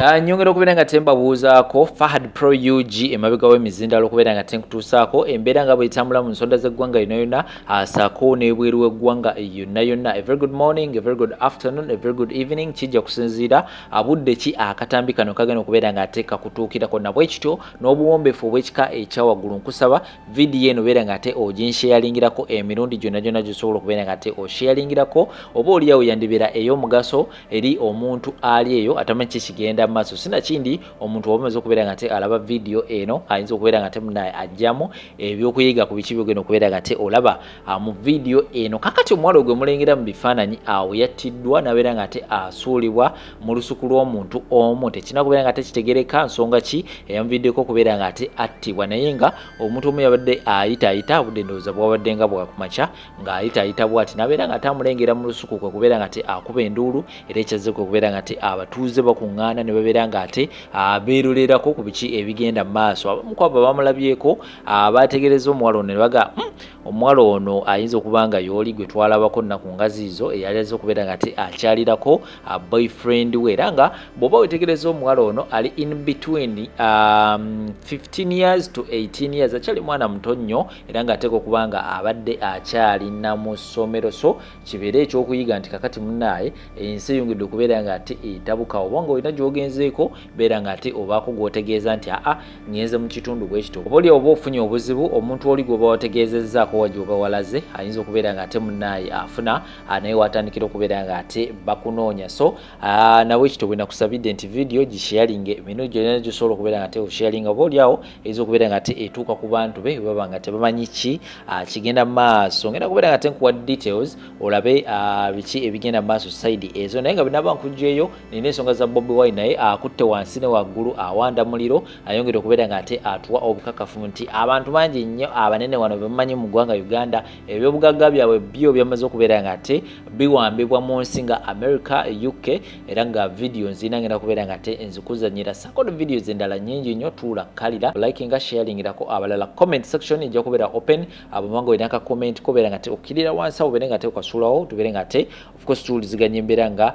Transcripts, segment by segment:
Nyongera okubeera nga tembabuuzaako Fahad Pro UG emabega w'emizindalo okubeera nga tenkutuusaako embeera nga bw'etambula mu nsonda z'eggwanga yonna yonna saako n'ebweru w'eggwanga yonna yonna. A very good morning, a very good afternoon, a very good evening kijja kusinziira budde ki akatambi kano kagenda okubeera nga ate kakutuukirako na bwe kityo n'obuwombeefu obw'ekika ekyawaggulu nkusaba vidiyo eno beera nga ate oginsheyaringirako emirundi gyonna gyonna gy'osobola okubeera nga ate osheyaringirako oba oliawo yandibeera ey'omugaso eri omuntu ali eyo atamanyi kigenda maaso sinakindi omuntu wabamaze okubeera nga ate alaba vidiyo eno ayinza okubeera nga ate munaye ajjamu ebyokuyiga ku biki byogenda okubeera nga ate olaba mu vidiyo eno kakati omuwala ogwe mulengera mu bifaananyi awo yattiddwa nabeera nga ate asuulibwa mu lusuku lw'omuntu omu tekina kubeera nga ate kitegereka nsonga ki eyamuviddeko okubeera nga ate attibwa naye nga omuntu omu yabadde ayitaayita budde ndowooza bwabadde nga bwakumakya ng'ayitaayita bw'ati nabeera nga ate amulengera mu lusuku kwe kubeera nga ate akuba enduulu era ekyazze kwe kubeera nga ate abatuuze bakuŋŋaana ne babeera nga ate beerolerako ku biki ebigenda mu maaso abamu ku abo bamulabyeko bategereza omuwala ono ne baga omuwala ono ayinza okuba nga yooli gwe twalabako nnaku ngazi izo eyali azze okubeera nga ate akyalirako boyfriend we era nga bw'oba wetegereza omuwala ono ali in between 15 years to 18 years akyali mwana muto nnyo era nga ateeka okuba nga abadde akyalina mu ssomero so kibeere ekyokuyiga nti kakati munnaaye ensi eyongedde okubeera nga ate etabuka oba nga olina gy'ogenzeeko beera nga ate obaako gw'otegeeza nti ngenze mu kitundu bwe kito oba oli oba ofunye obuzibu omuntu oli gw'oba wategeezezzaako wagyoba walaze ayinza okubeera nga ate munnaaye afuna naye watandikira okubeera nga ate bakunoonya so nawe ekito bwe nakusabidde nti vidiyo gisharinge emirundi gyonna gy'osobola okubeera nga ate osharinga oba oliawo eyinza okubeera nga ate etuuka ku bantu be baba nga tebamanyi ki kigenda mu maaso ngenda kubeera nga ate nkuwa details olabe biki ebigenda mu maaso side ezo naye nga binaaba nkujjeeyo nina ensonga za Bobi Wine naye akutte wansi ne waggulu awanda muliro ayongera okubeera nga ate atuwa obukakafu nti abantu bangi nnyo abanene wano bemumanyi mu ggwanga Uganda ebyobugagga byabwe byo byamaze okubeera nga ate biwambibwa mu nsi nga America, UK era nga vidiyo nzina ngenda kubeera nga ate nzikuzanyira sako ne videos endala nnyingi nnyo tuula kalira likinga sharingirako abalala comment section ejja kubeera open abamanga olina ka comment kubeera nga ate okirira wansi awo beere nga ate okasuulawo tubeere nga ate of course tuwuliziganya embeera nga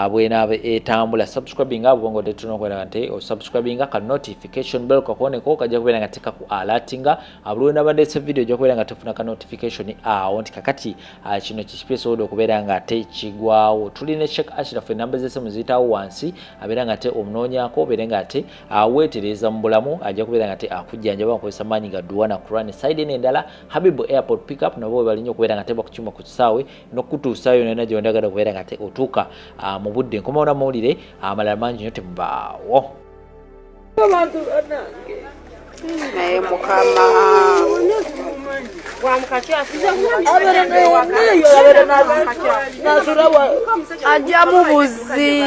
bwenaaba etambula subscribing abo bongo tetuna okubeera nga ate osubscribinga ka notification bell kakuoneko kajja kubeera nga ate kaku alertinga abulwe nabaddeese video ejja kubeera nga tefuna ka notification awo nti kakati kino kikipeesobola okubeera nga ate kigwawo tulina check ashirafu enamba z'essimu ziyitawo wansi abeera nga ate omunoonyaako obeere nga ate weetereza mu bulamu ajja kubeera nga ate akujjanjaba bakozesa maanyi ga duwana kurani side eno endala Habibu airport pickup nabo balinyo okubeera nga ate bakukima ku kisaawe n'okutuusaayo nena gyondagala okubeera nga ate otuuka mu budde nkomawo namawulire amalala mangi nnyo tebaawo abantu banange naye mukama ajja mu buzzi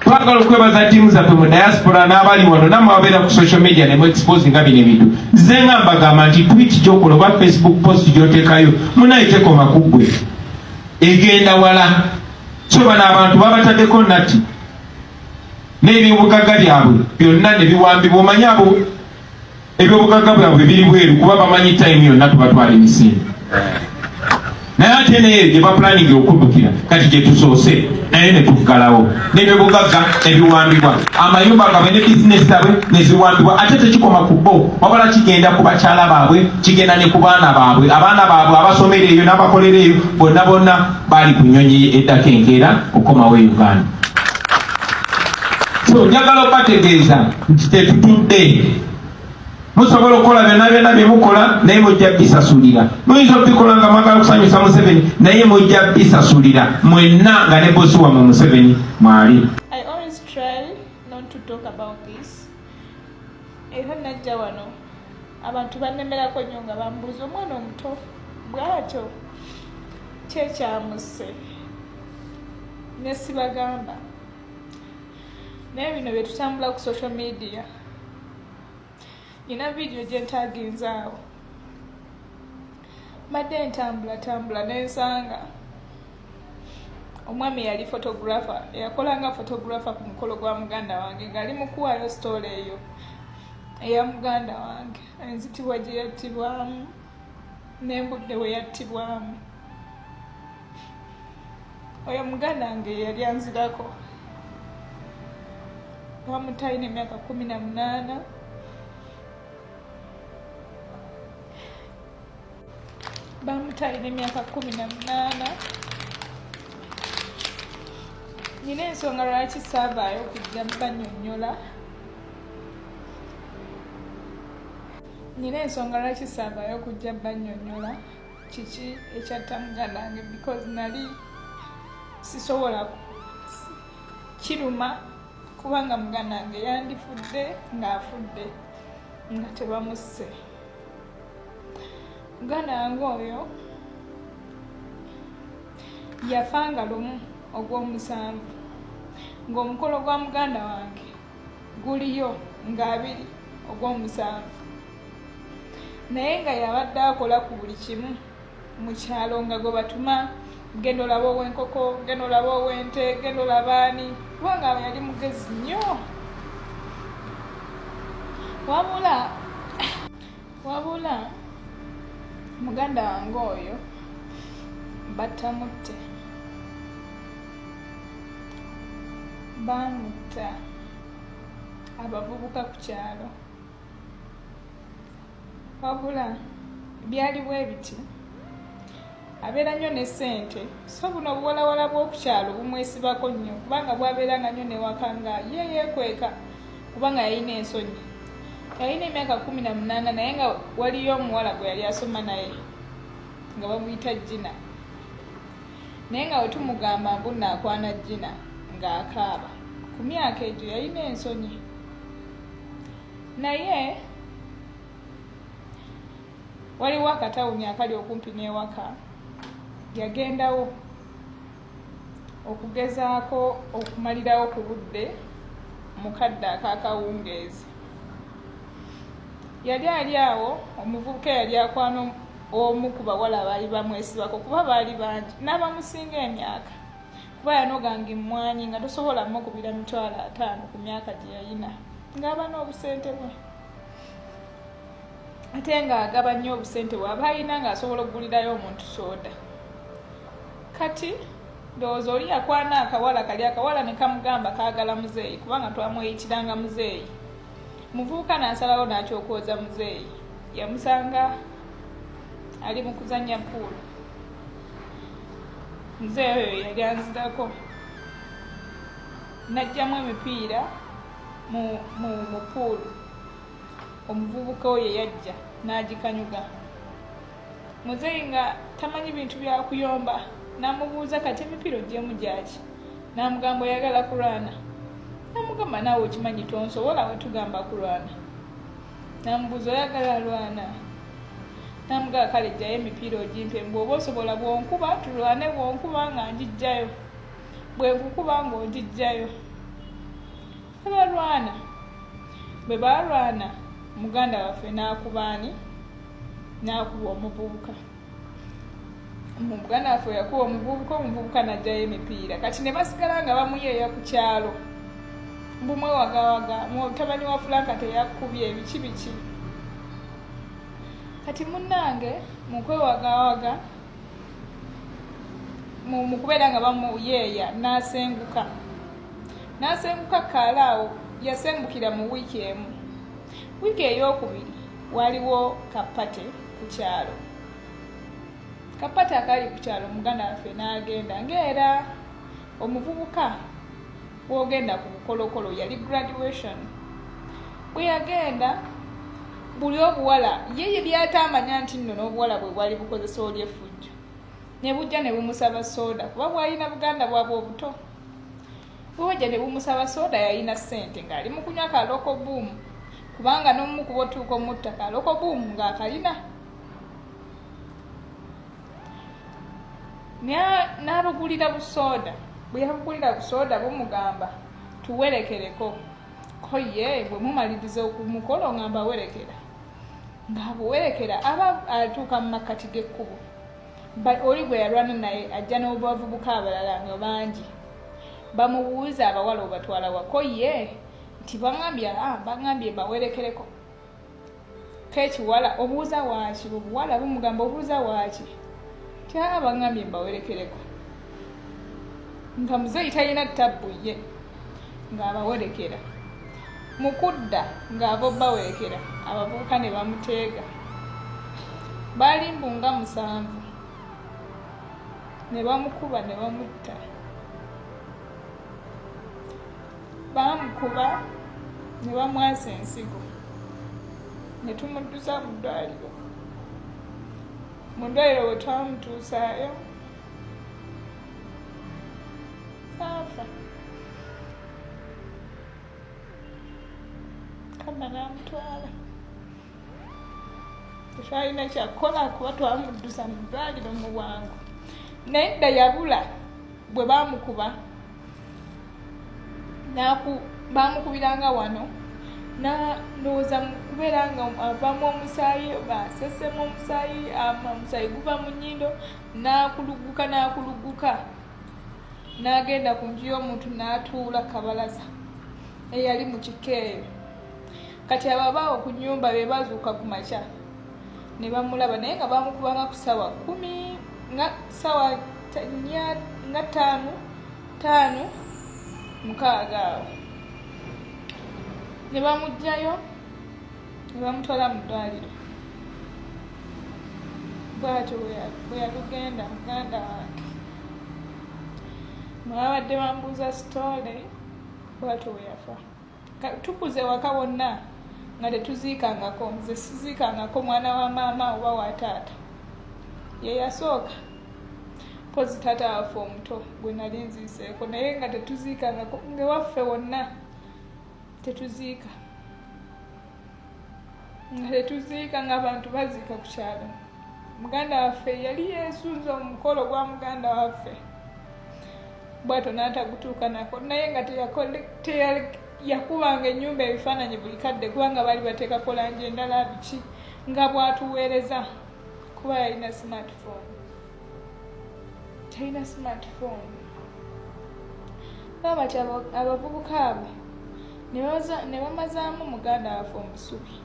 twagala okwebaza ttiimu zaffe mu diaspora n'abali wano nammwe ababeera ku social media ne mu expose nga bino ebintu nze nga mbagamba nti tweet gy'okola oba Facebook post gy'oteekayo munaye tekoma ku ggwe egenda wala so bano abantu babataddeko nati n'ebyobugagga byabwe byonna ne biwambibwa omanyi abo ebyobugagga bwabwe biri bweru kuba bamanyi time yonna tubatwala emisinde naye ate naye gye bapulaningi okuddukira kati gye tusoose naye ne tuggalawo n'ebyobugagga ebiwambibwa amayumba gabwe ne bizinesi zabwe ne ziwambibwa ate tekikoma ku bo wabala kigenda ku bakyala baabwe kigenda ne ku baana baabwe abaana baabwe abasomera eyo n'abakolera eyo bonna bonna baali ku nnyonyi eddako enkeera okukomawo e Uganda so njagala okubategeeza nti tetutudde musobola okukola byonna byonna bye mukola naye mujja bisasulira muyinza okubikola nga mwagala kusanyusa Museveni naye mujja bisasulira mwenna nga ne bosi wammwe Museveni mwali. I always try not to talk about this. Era najja wano abantu bannemerako nnyo nga bambuuza omwana omuto bw'atyo kyekyamuse ne sibagamba naye bino bye tutambula ku social media nina vidiyo gye ntaaginzaawo mbadde ntambula nensanga omwami yali photographer eyakolanga photographer ku mukolo gwa muganda wange ng'ali mu kuwaayo story eyo eya muganda wange enzitibwa gye yattibwamu n'embudde we yattibwamu oyo muganda wange yali anzirako bamutayina emyaka 18 bamutayina emyaka 18 nina ensonga lwaki saavaayo okujja mbanyonnyola kiki ekyatta muganda wange because nali sisobola kiruma kubanga muganda wange yandifudde ng'afudde nga tebamusse. Muganda wange oyo yafanga lumu ogw'omusanvu ng'omukolo gwa muganda wange guliyo nga 2 ogw'omusanvu, naye nga yabadde akola ku buli kimu mu kyalo nga gwe batuma genda olaba ow'enkoko, genda olaba ow'ente, genda olaba ani, kubanga yali mugezi nnyo. wabula muganda wange oyo batamutte, bamutta abavubuka ku kyalo. Wabula byali bwe biti, abeera nnyo ne ssente, so buno obuwalawala bw'okukyalo bumwesibako nnyo kubanga bwabeeranga nnyo newaka nga yeekweka kubanga yalina ensonyi. Yalina emyaka 18 naye nga waliyo omuwala gwe yali asoma naye nga bamuyita Gina, naye nga wetumugamba mbu naakwana Gina ng'akaaba. Ku myaka egyo yalina ensonyi, naye waliwo akatawuni akali okumpi n'ewaka. Yagendawo okugezaako okumalirawo ku budde mukadde akakawungeezi. Yali ali awo, omuvubuka yali akwana omu ku bawala baali bamwesibako kuba baali bangi n'abamusinga emyaka, kuba yanoganga emmwanyi nga tosobola mukubira $50 ku myaka gye yalina, ng'aba n'obusente bwe ate ng'agaba nnyo obusente bw'aba alina ng'asobola okugulirayo omuntu sooda. Kati ndowooza oli yakwana akawala ne kamugamba kaagala muzeeyi kubanga twamweyitiranga muzeeyi. Muvubuka n'asalawo n'akyokooza muzeeyi, yamusanga ali mu kuzannya puulu. Muzeeyi oyo yali anzirako, n'aggyamu emipiira mu puulu. Omuvubuka oyo yajja n'agikanyuga. Muzeeyi nga tamanyi bintu bya kuyomba, n'amubuuza kati emipiira ogyemu gyaki? N'amugamba oyagala kulwana. N'amugamba naawe okimanyi tonsobola wetugamba kulwana. N'amubuuza oyagala lwana. N'amugamba kale ggyayo emipiira ogimpe, bw'oba osobola bw'onkuba tulwane, bw'onkuba nga ngiggyayo, bwe nkukuba ng'ongiggyayo. Abalwana bwe balwana, muganda waffe n'akubaani, n'akuba omuvubuka. Muganda waffe yakuba omuvubuka n'aggyayo emipiira. Kati ne basigala nga bamuyeeya ku kyalo, bumwewagawaga, mutabani wa Franka teyakubye biki. Kati munnange mu kwewagawaga, mu kubeera nga bamuyeeya, n'asenguka kaalaawo. Yasengukira mu wiiki emu. Wiiki ey'okubiri waliwo kapate ku kyalo. Kapate akali ku kyalo muganda waffe n'agenda ng'era omuvubuka bw'ogenda ku bukolokolo yali graduation. Bwe yagenda buli obuwala ye byatamanya nti nno n'obuwala bwe bwali bukozesa oli effujjo, ne bujja ne bumusaba sooda kuba bw'alina buganda bwabwe obuto. Bw'ojja ne bumusaba sooda yalina ssente ng'ali mu kunywa kaloko buumu kubanga n'omu ku botuuka omutta kaloko buumu ng'akalina. N'abagulira busooda. Bwe yabugulira busooda bumugamba tuwerekereko. Ko ye bwe mumaliriza okumukolo ngamba werekera. Ng'abuwerekera aba atuuka mu makkati g'ekkubo. Oli bwe yalwana naye ajja n'obavubuka abalala nga bangi. Bamubuuza abawala obatwala wako ye nti bangambye bawerekereko. Kekiwala obuuza waaki? Obuwala bumugamba obuuza waaki? Bangambye mbawerekereko. nga muzeeyi talina tabbu ye ng'abawerekera mu kudda ng'abo bawerekera abavubuka ne bamuteega baali mbunga 7 ne bamukuba ne bamutta bamukuba ne bamwasa ensigo ne tumuddusa mu ddwaliro bwe twamutuusaayo saafa kama n'amutwala tetwalina kyakukola kuba twamuddusa mu ddwaliro mu bwangu naye dda yabula bwe baamukuba baamukubiranga wano ndowooza kubeera nga avaamu omusaayi basesemu omusaayi omusaayi guva mu nnyindo n'akulugguka n'agenda ku nju y'omuntu n'atuula kabalaza eyali mu kikeeyo kati ababaawo ku nnyumba be bazuuka ku makya ne bamulaba naye nga bamukubanga ku ssaawa 10 nga ssaawa 5 mukaaga awo ne bamugjayo ne bamutwala mu ddwaliro bwatyo bwe yatugenda muganda wange mwabadde bambuuza sitole bwatyo bwe yafa tukuze waka wonna nga tetuziikangako nze siziikangako mwana wa maama oba wa taata ye yasooka pozi taata waffe omuto gwe nali nziiseeko naye nga tetuziikangako ngewaffe wonna tetuziika ng'abantu baziika ku kyalo muganda waffe yali yeesunza omukolo gwa muganda waffe bwato n'atagutuuka nako naye nga yakubanga ennyumba ebifaananyi buli kadde kubanga baali bateekako langi endala biki nga bwatuweereza kuba yalina smartphone talina smartphone baba bati abavubuka abo ne bamazaamu muganda waffe omusubi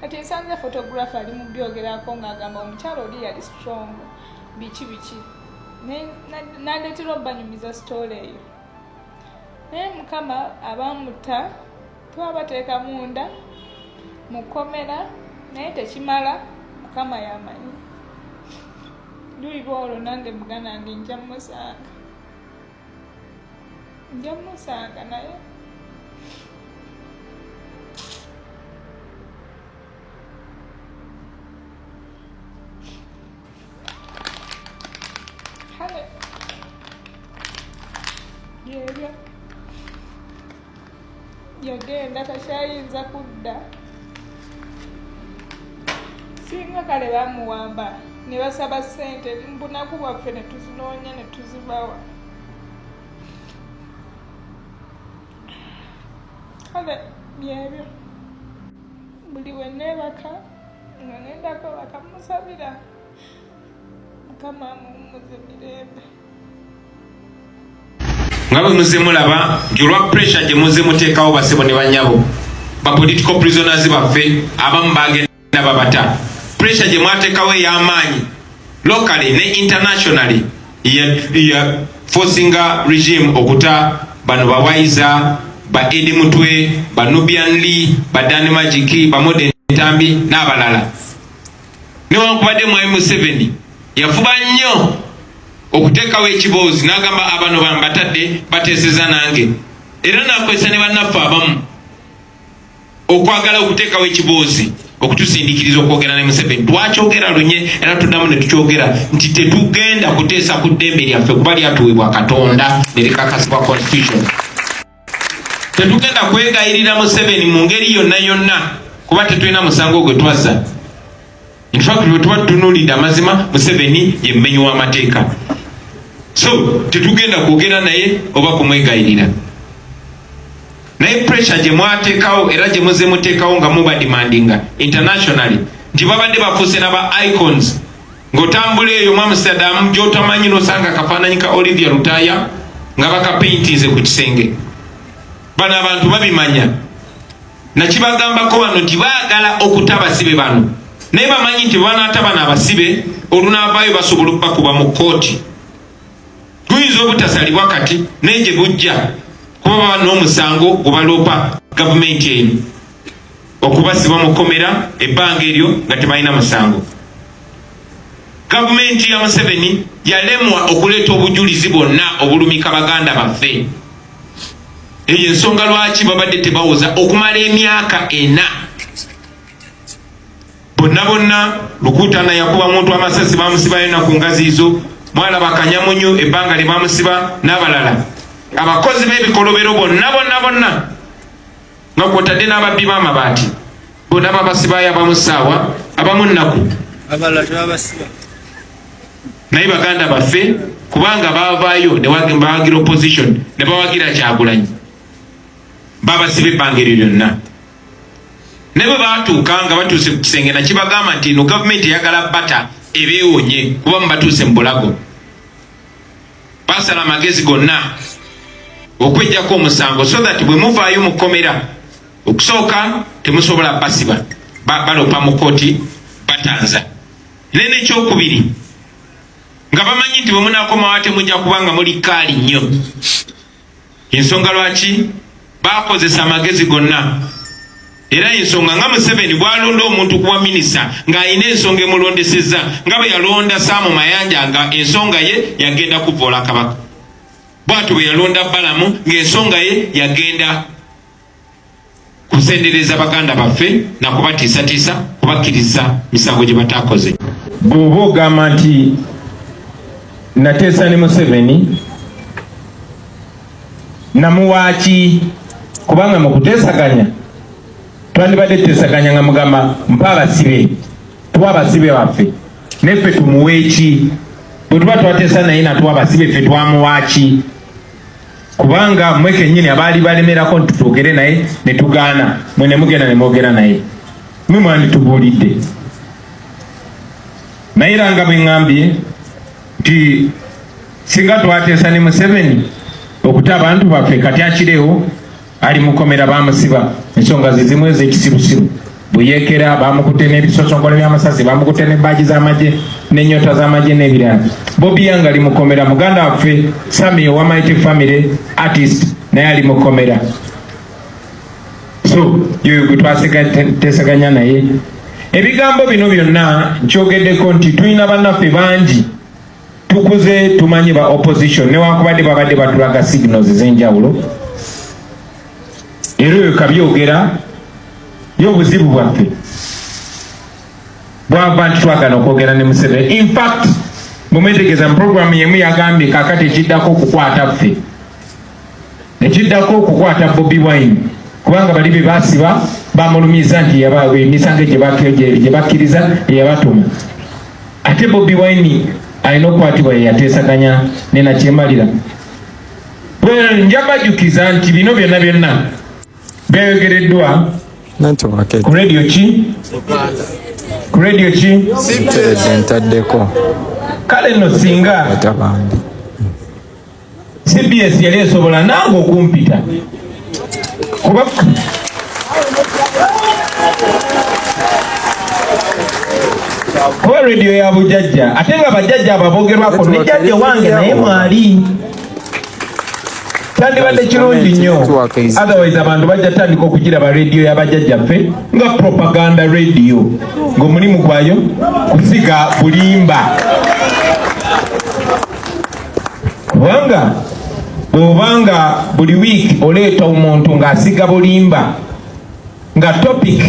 kati nsanze photographer ali mu byogerako ng'agamba omukyalo oli yali strong biki n'aleetera obbanyumiza sitole eyo naye mukama abamutta twabateeka munda mu kkomera naye tekimala mukama yamanyi luliba olwo nange muganda wange nja mmusanga naye yebyo yagenda takyayinza kudda singa kale bamuwamba ne basaba ssente mbunaku bwaffe ne tuzinoonya ne tuzibawa kale byebyo buli we neebaka nga ngendako bakamusabira mukama mumuze mirembe nga bwe muze mulaba nti olwa pressure gye muze muteekawo basebo ne banyabo bapolitical prisoners baffe abamu bagenda babata pressure gye mwateekawo ey'amaanyi locally ne internationally ya forcinga regime okuta bano bawaiza ba Edi Mutwe ba Nubian Lee ba Dani Majiki ba Modern Tambi n'abalala newankubadde mwami Museveni yafuba nnyo okuteekawo ekiboozi n'agamba abano bambatadde bateeseza nange era nakozesa ne bannaffe abamu okwagala okuteekawo ekiboozi okutusindiikiriza okwogera ne Museveni twakyogera lunye era tuddamu ne tukyogera nti tetugenda kuteesa ku ddembe lyaffe kuba lyatuweebwa Katonda ne likakasibwa constitution tetugenda kwegayirira Museveni mu ngeri yonna kuba tetulina musango gwe twazza in fact bwe tuba tutunuulidde amazima Museveni ye mmenyi w'amateeka so tetugenda kwogera naye oba kumwegayirira naye pressure gye mwateekawo era gye muze muteekawo nga muba demandinga internationally nti babadde bafuuse n'aba icons ng'otambula eyo mu Amsterdam gy'otamanyi n'osanga akafaananyi ka Olivia Lutaya nga bakapaintinze ku kisenge bano abantu babimanya nakibagambako bano nti baagala okuta abasibe bano naye bamanyi nti banaata bano abasibe olunaavaayo basobola okubakuba mu kooti tuyinza obutasalibwa kati naye gye bujja kuba n'omusango gubalopa gavumenti eyo okubasiba mu kkomera ebbanga eryo nga tebalina musango. Gavumenti ya Museveni yalemwa okuleeta obujulizi bwonna obulumika baganda baffe. Eyo ensonga lwaki babadde tebawoza okumala emyaka 4. Bonna Lukutana yakuba muntu amasasi bamusiba yonna ku ngazi izo, mwalaba Kanyamunyu ebbanga lye bamusiba n'abalala. Abakozi b'ebikolobero bonna nga kwotadde n'ababbi b'amabaati bonna babasibayo abamu ssaawa abamu nnaku. Naye baganda baffe kubanga baavaayo ne bawagira opposition ne bawagira Kyagulanyi babasiba ebbanga eryo lyonna. Ne bwe baatuuka nga batuuse ku kisenge nakibagamba nti ino gavumenti eyagala bata ebeewonye kuba mubatuuse mu bulago. Basala amagezi gonna okwejjako omusango so that bwe muvaayo mu kkomera okusooka temusobola basiba balopa mu kooti batanza. Nene ekyokubiri nga bamanyi nti bwe munaakomawo ate mujja kubanga muli kaali nnyo. Ensonga lwaki bakozesa amagezi gonna. Era ensonga nga Museveni bwalonda omuntu kuba minisita ng'alina ensonga emulondesezza nga bwe yalonda Saamu Mayanja nga ensonga ye yagenda kuvoola Kabaka. Bw'atyo bwe yalonda Balamu ng'ensonga ye yagenda kusendereza baganda baffe na kubatiisatiisa kubakkiriza misango gye bataakoze. Bw'oba ogamba nti nateesa ne Museveni namuwaaki kubanga mu kuteesaganya twandibadde tuteesaganya nga mugamba mpa abasibe tuwa abasibe baffe neffe tumuweeki. Bwe tuba twateesa naye natuwa abasibe ffe twamuwaaki kubanga mmwe kennyini abaali balemerako nti tutwogere naye ne tugaana mwe ne mugenda ne mwogera naye mwe mwanditubuulidde. Naye era nga bwe ŋŋambye nti singa twateesa ne Museveni okuta abantu baffe kati akirewo ali mukomera bamusiba ensonga zizimu ez'ekisirusiru buyekera bamukutte n'ebisosongolo by'amasasi bamukutte n'ebbaagi z'amagye n'ennyota z'amagye n'ebirala. Bobi Wine ali mukomera muganda waffe Sami owa Mighty Family artist naye ali mukomera. So yoyo gwe twateesaganya naye. Ebigambo bino byonna nkyogeddeko nti tulina bannaffe bangi tukuze tumanyi ba opposition newankubadde babadde batulaga signals ez'enjawulo. Era oyo kabyogera y'obuzibu bwaffe bwava nti twagala okwogera ne Museveni. In fact mumwetegeeza mu programu yemu yagambye kaakati ekiddako okukwata ffe ekiddako okukwata Bobi Wine kubanga bali be basiba bamulumiza nti emisango gye bakkiriza eyabatuma. Ate Bobi Wine alina okukwatibwa yeyateesaganya ne Nakyemalira. Nja bajjukiza nti bino byonna beyogereddwa ku radio ki? Ku radio ki? Ntaddeko. Kale nno singa CBS yali esobola nange okumpita kuba radio ya bujjajja ate nga bajjajja ababogerwako ne jjajja wange naye mwali tandibadde kirungi nnyo. Otherwise abantu bajja tandika okugira ba radio y'abajjajjaffe nga propaganda radio ng'omulimu gwayo kusiga bulimba. Kubanga obanga buli week oleeta omuntu ng'asiga bulimba nga topic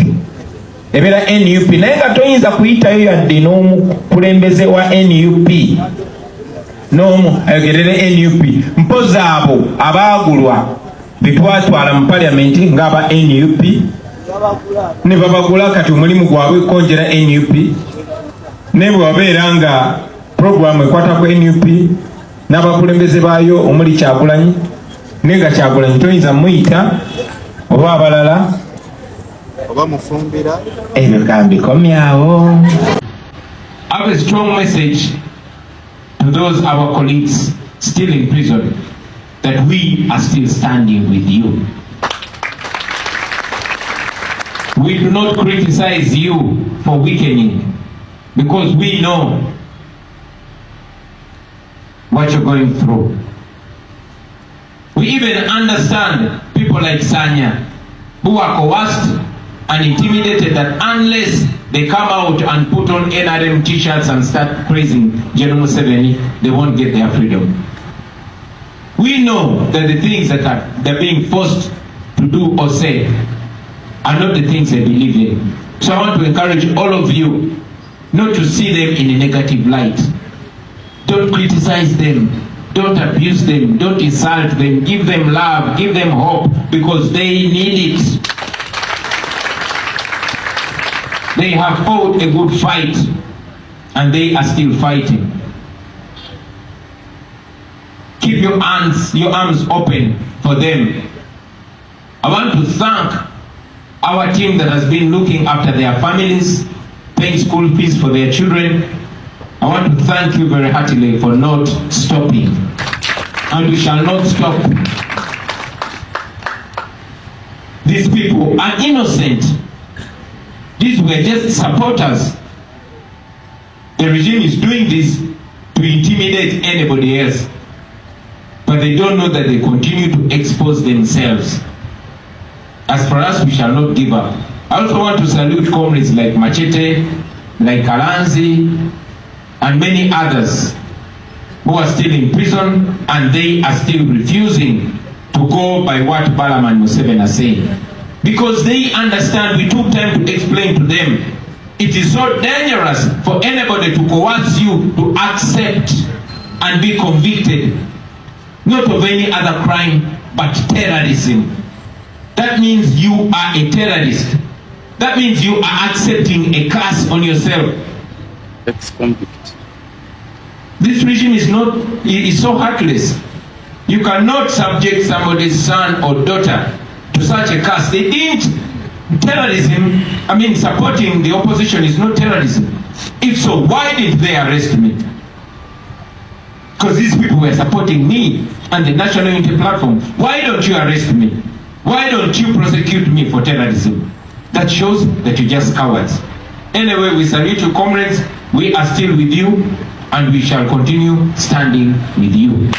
ebeera NUP naye nga toyinza kuyitayo yadde n'omukulembeze wa NUP n'omu ayogerere NUP mpozi abo abaagulwa betwatwala mu parliament ng'aba NUP ne babagula kati omulimu gwabwe konjera NUP naye bwe wabeera nga programu ekwata ku NUP n'abakulembeze baayo omuli Kyagulanyi naye nga Kyagulanyi toyinza muyita oba abalala oba mufumbira ebyo gambikomyawo. I have a strong message to those our colleagues still in prison that we are still standing with you. We do not criticize you for weakening because we know what you're going through. We even understand people like Sanya, who are coerced and intimidated that unless they come out and put on NRM t-shirts and start praising General Museveni, they won't get their freedom. We know that the things that they're being forced to do or say are not the things they believe in. So I want to encourage all of you not to see them in a negative light. Don't criticize them. Don't abuse them. Don't insult them. Give them love. Give them hope, because they need it. They have fought a good fight and they are still fighting. Keep your arms open for them. I want to thank our team that has been looking after their families, paying school fees for their children. I want to thank you very heartily for not stopping. And we shall not stop. These people are innocent. These were just supporters. The regime is doing this to intimidate anybody else. But they don't know that they continue to expose themselves. As for us, we shall not give up. I also want to salute comrades like Machete, like Kalanzi, and many others who are still in prison, and they are still refusing to go by what Balaam and Museveni are saying. Because they understand, we took time to explain to them, it is so dangerous for anybody to coerce you to accept and be convicted, not of any other crime, but terrorism. That means you are a terrorist. That means you are accepting a curse on yourself. Ex-convict. This regime is so heartless. You cannot subject somebody's son or daughter to such a curse. They didn't. Terrorism, supporting the opposition is not terrorism. If so, why did they arrest me? Because these people were supporting me and the National Unity Platform. Why don't you arrest me? Why don't you prosecute me for terrorism? That shows that you're just cowards. Anyway, we salute you, comrades. We are still with you, and we shall continue standing with you.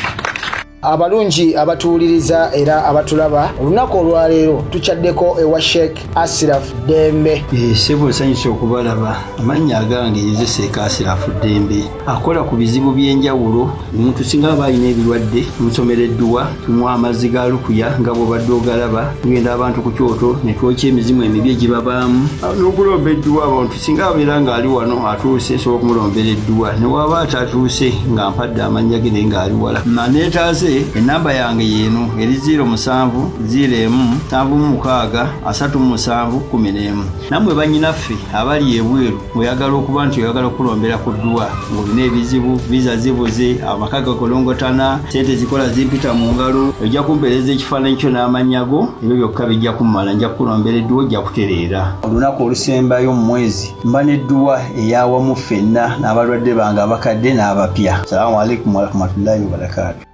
Abalungi abatuuliriza era abatulaba olunaku olwaleero tukyaddeko ewa Sheikh Asiraf Dembe. Sebo sanyusa okubalaba. Amannya agange Seeka Asiraf Dembe akola ku bizibu by'enjawulo. Omuntu singa aba alina ebirwadde musomereddwa, tunywa amazzi ga lukuya nga bw'obadde ogalaba, tugenda abantu ku kyoto ne twokya emizimu emibi egibabaamu n'okulombeddwa. Abantu singa abeera ng'ali wano atuuse nsobola okumulombeera edduwa, ne waba atatuuse nga mpadde amannya ge naye ng'ali wala. Neetaase enamba yange yeeno eri 0707363711. Nammwe bannyinaffe abali ebweru oyagala okuba nti oyagala okulombera ku dduwa ng'olina ebizibu, viza zibuze, amaka gakolongotana, sente zikola zimpita mu ngalo, ojja kumpeereza ekifaananyi kyo n'amannya go, ebyo byokka bijja kummala, nja kukulombera edduwa, ojja kutereera. Olunaku olusembayo mu mwezi mba n'edduwa ey'awamu ffenna n'abalwadde bange abakadde n'abapya. Salaamu alaikum warahmatullahi wabarakatuh.